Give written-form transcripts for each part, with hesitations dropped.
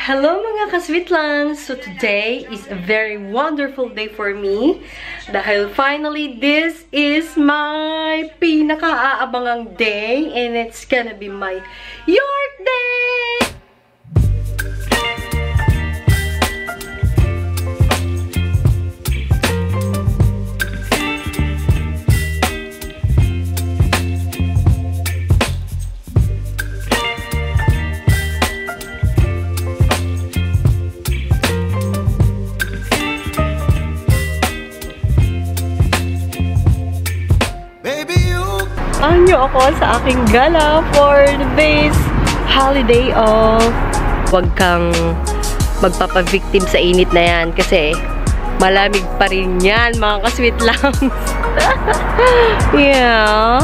Hello mga ka-sweet lang! So today is a very wonderful day for me dahil finally this is my pinaka-aabangang day and it's gonna be my York Day! Anyo ako sa aking gala for this holiday off. Huwag kang magpapavictim sa init na yan kasi malamig pa rin yan mga ka-sweet langs. Yeah.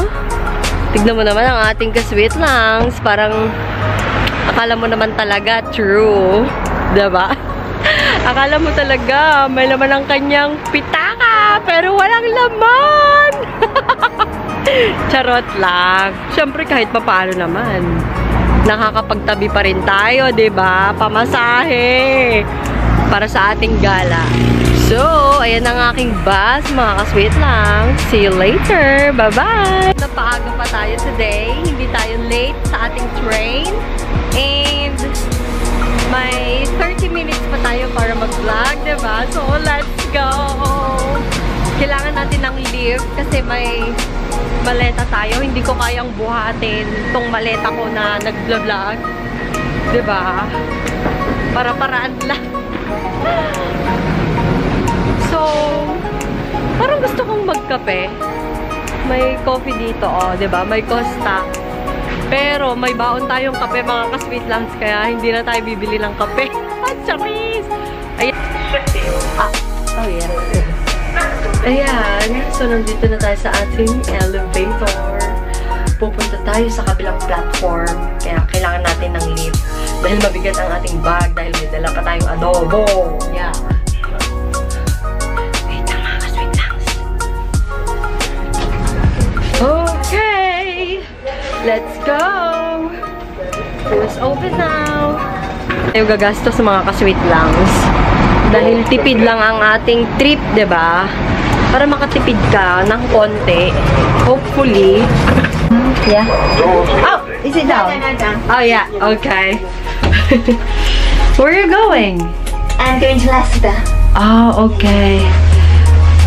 Tignan mo naman ang ating ka-sweet langs. Parang akala mo naman talaga true. Diba? Akala mo talaga may laman ang kanyang pitaka pero walang laman. Charot lang. Siyempre kahit papaano naman. Nakakapagtabi pa rin tayo, 'di ba? Pamasahe para sa ating gala. So, ayan ang aking bus, mga ka-sweet lang. See you later. Bye-bye. Napaaga pa tayo today. Hindi tayo late sa ating train. And may 30 minutes pa tayo para mag-vlog, 'di ba? So, let's go. Kailangan natin ng lift kasi may maleta tayo. Hindi ko kayang buhatin tong maleta ko na nag-vlog. Diba? Para-paraan lang. So, parang gusto kong magkape. May coffee dito, oh. Diba? May Costa. Pero, may baon tayong kape, mga ka-sweet langs. Kaya, hindi na tayo bibili ng kape. Charis! Ayan. Oh, yeah. Ayan, so nandito na tayo sa ating elevator. Pupunta tayo sa kabilang platform. Kaya kailangan natin ng lift. Dahil mabigat ang ating bag. Dahil may dala pa tayong adobo. Yeah. Wait lang mga ka-sweet langs. Okay! Let's go! Doors open now. Tayo gagastos sa mga ka-sweet langs. Dahil tipid lang ang ating trip, diba? Para makatipid ka ng konti. Hopefully. Yeah. Oh, is it down? Oh, yeah. Okay. Where are you going? I'm going to Leicester. Oh, okay.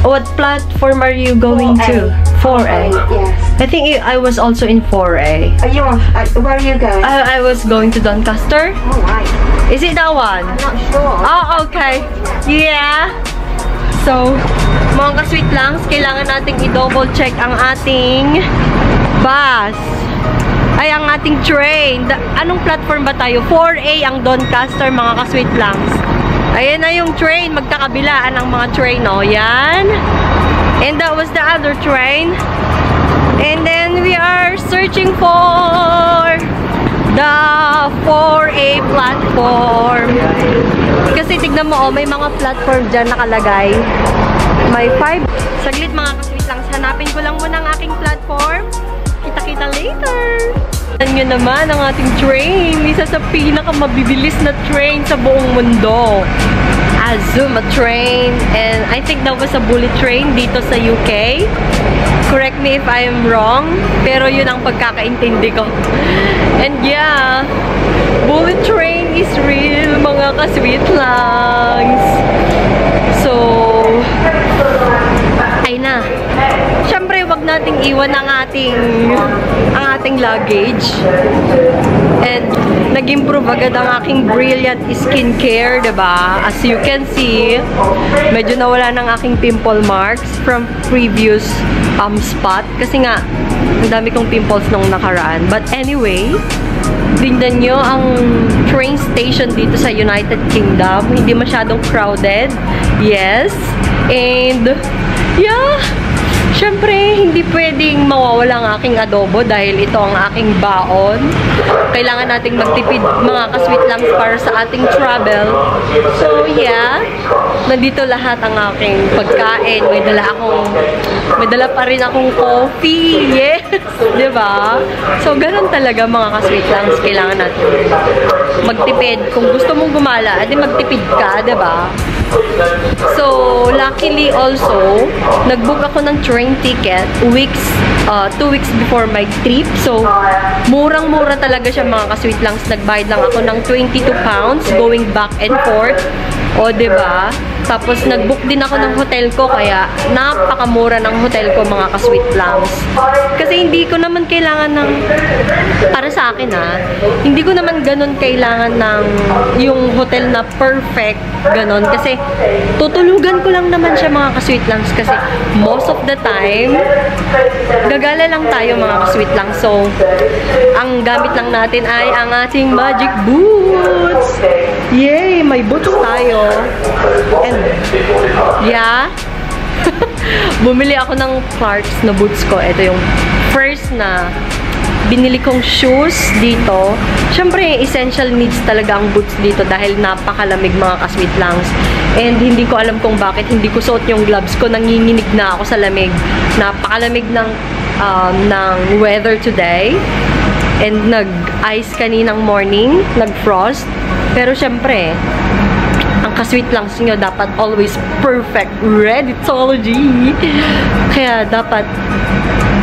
What platform are you going 4A. to? 4A. Yes. I think I was also in 4A. Are you on? Where are you going? I was going to Doncaster. Oh, right. Is it that one? I'm not sure. Oh, okay. Yeah. So, mga ka-sweet langs, kailangan nating i-double check ang ating bus. Ay, ang ating train. Anong platform ba tayo? 4A ang Doncaster, mga ka-sweet langs. Ayan na yung train. Magkakabilaan ang mga train, oh. Yan. And that was the other train. And then we are searching for the 4A platform. Kasi tignan mo, oh, may mga platform dyan nakalagay. May 5. Saglit mga ka-sweet lang. Hanapin ko lang muna ang aking platform. Kita-kita later. Tignan nyo naman ang ating train. Isa sa pinakamabibilis na train sa buong mundo. Azuma train. And I think that was a bullet train dito sa UK. Correct me if I am wrong. Pero yun ang pagkakaintindi ko. And yeah, bullet train is real, mga ka-sweet langs. So, ay na. Siyempre, wag nating iwan ang ating luggage. And nag-improve agad ang aking Brilliant skincare, diba? As you can see, medyo nawala ng aking pimple marks from previous spot. Kasi nga, ang dami kong pimples nung nakaraan. But anyway, tingnan nyo ang train station dito sa United Kingdom. Hindi masyadong crowded. Yes. And, yeah. Siyempre, hindi pwedeng mawawala ang aking adobo dahil ito ang aking baon. Kailangan nating magtipid mga ka-sweet langs para sa ating travel. So, yeah. Nandito lahat ang aking pagkain. May dala pa rin akong coffee. Yes! Diba? So, ganun talaga mga ka-sweet langs. Kailangan natin magtipid. Kung gusto mong gumala, edi magtipid ka, diba? So, luckily also, nag-book ako ng train ticket 2 weeks before my trip. So, murang-mura talaga siya mga ka-sweet langs. Nagbayad lang ako ng 22 pounds going back and forth. O, diba? Tapos, nag-book din ako ng hotel ko, kaya napakamura ng hotel ko mga ka-sweet langs. Kasi hindi ko naman kailangan ng, para sa akin hindi ko naman ganun kailangan ng yung hotel na perfect, ganun. Kasi, tutulugan ko lang naman siya mga ka-sweet langs. Kasi, most of the time, gagala lang tayo mga ka-sweet langs. So, ang gamit lang natin ay ang ating magic boots. Yay! May boots tayo. And, yeah. Bumili ako ng Clarks na boots ko. Ito yung first na binili kong shoes dito. Siyempre, essential needs talaga ang boots dito dahil napakalamig mga ka-sweet langs. And hindi ko alam kung bakit hindi ko suot yung gloves ko. Nanginginig na ako sa lamig. Napakalamig ng weather today. And nag-ice kaninang morning. Nag-frost. Pero syempre, ang ka-sweet langs nyo dapat always perfect readitology. Kaya dapat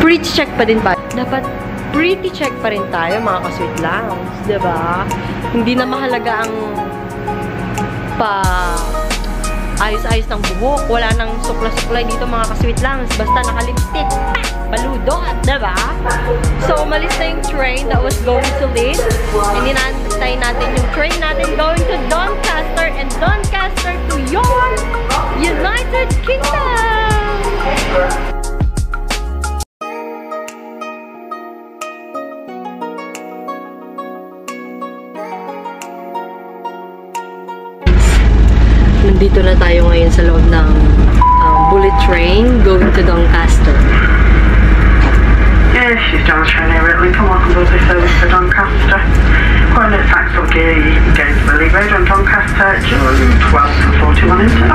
pretty check pa din ba? Dapat pretty check pa rin tayo mga ka-sweet langs, diba? Hindi na mahalaga ang ayos-ayos ng buhok. Wala nang sukla-suklay dito mga ka-sweet langs. Basta naka-lipstick, baludot, diba? So, umalis na yung train that was going to Leeds. And inaantay natin yung train natin going to Doncaster and Doncaster to your United Kingdom! Nandito na tayo ngayon sa loob ng bullet train going to Doncaster. Yes, she's down the train here at Lincoln. Welcome to the service to Doncaster. Well, it's Axel Gear. You can get into the Lee Road on Doncaster during 12 to 41 into.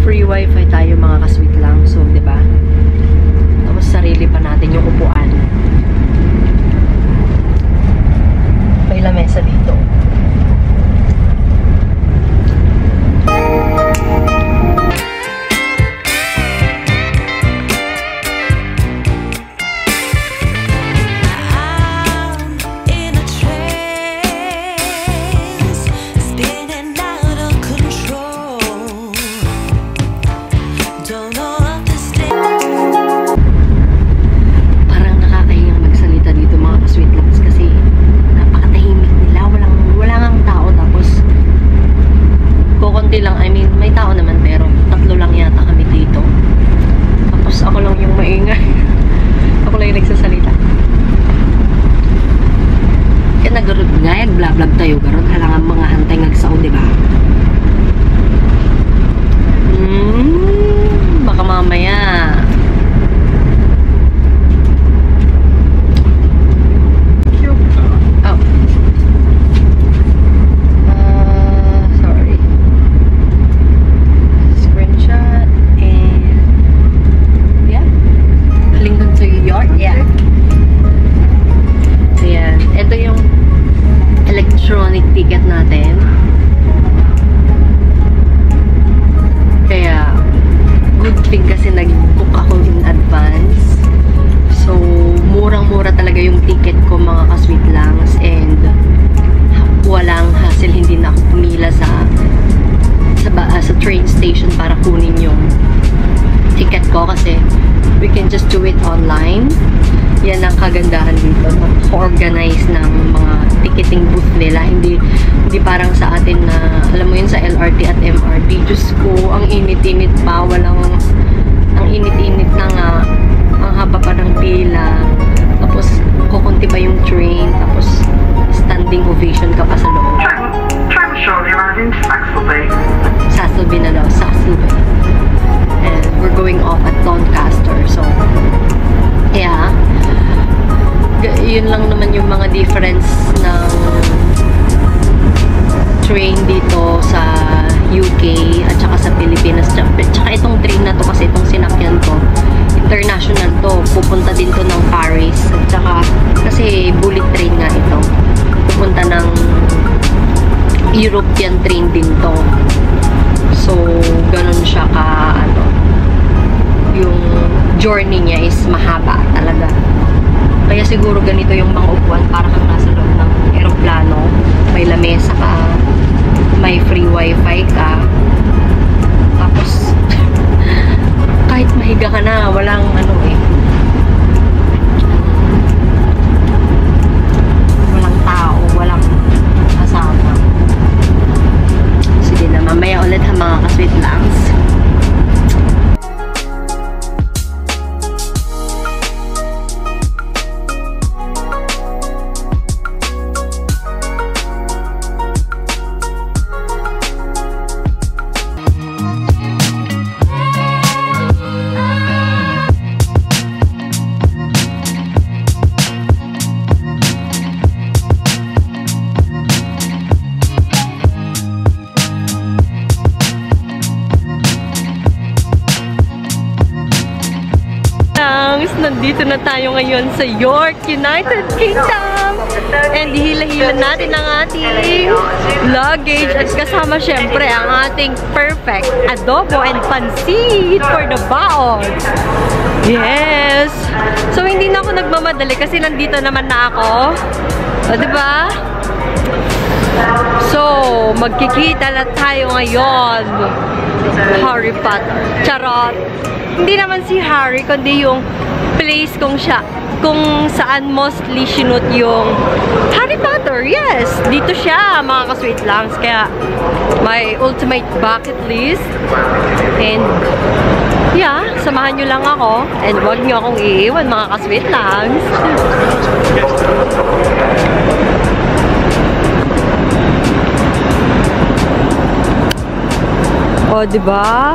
Free wifi tayo mga ka-sweet lang. So, diba? Tapos sarili pa natin yung upuan. May lamesa dito. Vlog tayo karon halangan mga antay ngagsaw, di ba? Baka mamaya sorry. Screenshot and yeah. Lincoln to York. Yeah. Ayan. Ito yung electronic ticket natin. Kaya, good thing kasi nag-book ako in advance. So, murang-mura talaga yung ticket ko mga ka-sweet langs. And, walang hassle. Hindi na ako pumila sa train station para kunin yung ticket ko. Kasi, we can just do it online. Yan ang kagandahan dito. Organize ng mga ticketing booth nila. Hindi parang sa atin na, alam mo yun, sa LRT at MRT. Diyos ko, ang init-init pa. Ang init-init na nga. Ang haba pa ng pila. Tapos, kukunti pa yung train. Tapos, standing ovation ka pa sa loob. Train shortly arrived into Saxelby. Saxelby na daw. Saxelby. And we're going off at Doncaster. So, yeah. Yun lang naman yung mga difference ng train dito sa UK at saka sa Pilipinas. Tsaka itong train na to, kasi itong sinakyan to, international to. Pupunta din to ng Paris. At saka, kasi bullet train nga ito. Pupunta ng European train din to. So, ganun siya yung journey niya is mahaba talaga. Kaya siguro ganito yung mga upuan, para kang nasa loob ng eroplano. May lamesa ka, may free wifi ka. Tapos, kahit mahiga ka na, walang walang tao, walang kasama. Sige na, mamaya ulit ha mga ka-sweet langs. Nandito na tayo ngayon sa York, United Kingdom. And hila-hila natin ang ating luggage. At kasama syempre ang ating perfect adobo and pansit for the baon. Yes! So, hindi na ako nagmamadali kasi nandito naman na ako. O, diba? So, magkikita na tayo ngayon. Harry Potter. Charot! Hindi naman si Harry, kundi yung place kung saan mostly sinut yung Harry Potter. Yes! Dito siya, mga ka-sweet langs. Kaya, my ultimate bucket list. And, yeah, samahan nyo lang ako. And huwag nyo akong iiwan, mga ka-sweet langs. O, diba?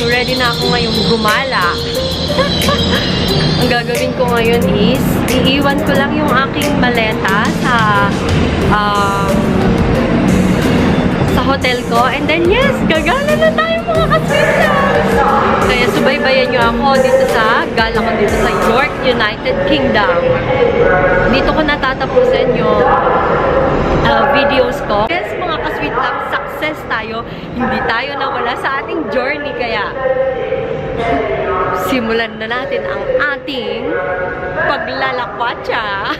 Ready na ako ngayong gumala. Ang gagawin ko ngayon is, iiwan ko lang yung aking maleta sa hotel ko. And then, yes, gagala na tayo mga ka-sweet. Kaya subaybayan nyo ako dito sa gala ko dito sa York, United Kingdom. Dito ko natatapusin yung videos ko. Yes, mga ka-sweet lang, success tayo. Hindi tayo nawala sa ating journey. Kaya, simulan na natin ang ating paglalakwatsa.